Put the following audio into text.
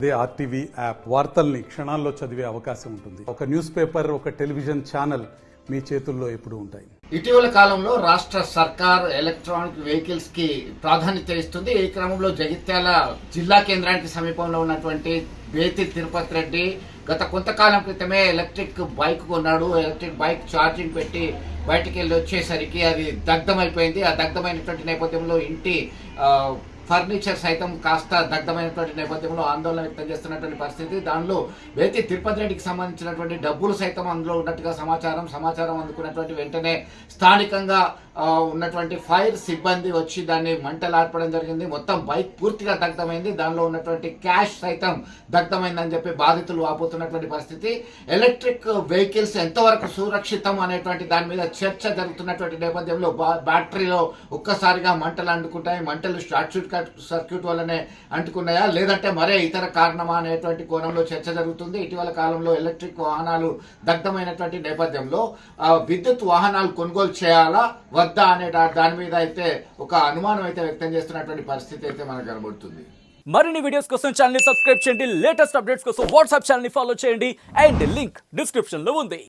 అదే RTV app వార్తల్ని క్షణాల్లో చదివే అవకాశం ఉంటుంది. ఒక న్యూస్ పేపర్, ఒక టెలివిజన్ ఛానల్ మీ చేతుల్లో ఎప్పుడూ ఉంటాయి. ఇటీవల కాలంలో రాష్ట్ర సర్కార్ ఎలక్ట్రానిక్ వెహికల్స్ కి ప్రాధాన్యత ఇస్తుంది. ఈ క్రమంలో జగిత్యాల జిల్లా కేంద్రానికి సమీపంలో ఉన్నటువంటి బేతి తిరుపతి రెడ్డి గత కొంతకాలం క్రితమే ఎలక్ట్రిక్ బైక్ కొన్నాడు. ఎలక్ట్రిక్ బైక్ ఛార్జింగ్ పెట్టి బయటికి వెళ్ళి వచ్చేసరికి అది దగ్ధమైపోయింది. ఆ దగ్ధమైనటువంటి నేపథ్యంలో ఇంటి ఫర్నిచర్ సైతం కాస్త దగ్ధమైనటువంటి నేపథ్యంలో ఆందోళన వ్యక్తం చేస్తున్నటువంటి పరిస్థితి. దానిలో బేతి తిరుపతి రెడ్డికి సంబంధించినటువంటి డబ్బులు సైతం అందులో ఉన్నట్టుగా సమాచారం అందుకున్నటువంటి వెంటనే స్థానికంగా ఉన్నటువంటి ఫైర్ సిబ్బంది వచ్చి దాన్ని మంటలార్పడం జరిగింది. మొత్తం బైక్ పూర్తిగా దగ్ధమైంది. దానిలో ఉన్నటువంటి క్యాష్ సైతం దగ్ధమైందని చెప్పి బాధితులు వాపోతున్నటువంటి పరిస్థితి. ఎలక్ట్రిక్ వెహికల్స్ ఎంతవరకు సురక్షితం అనేటువంటి దాని మీద చర్చ జరుగుతున్నటువంటి నేపథ్యంలో బ్యాటరీలో ఒక్కసారిగా మంటలు అంటుకుంటాయి. మంటలు షార్ట్ సర్క్యూట్ వల్లనే అంటుకున్నాయా లేదంటే మరే ఇతర కారణమా అనేటువంటి కోణంలో చర్చ జరుగుతుంది. ఇటీవల కాలంలో ఎలక్ట్రిక్ వాహనాలు దగ్ధమైనటువంటి నేపథ్యంలో విద్యుత్ వాహనాలు కొనుగోలు చేయాలా వద్దా అనే దాని మీద అయితే ఒక అనుమానం అయితే వ్యక్తం చేస్తున్నటువంటి పరిస్థితి అయితే మనకు కనబడుతుంది. మరిన్ని వీడియోస్ కోసం ఛానల్ ని సబ్స్క్రైబ్ చేయండి. లేటెస్ట్ అప్డేట్స్ కోసం వాట్సాప్ ఛానల్ ని ఫాలో చేయండి. అండ్ లింక్ డిస్క్రిప్షన్ లో ఉంది.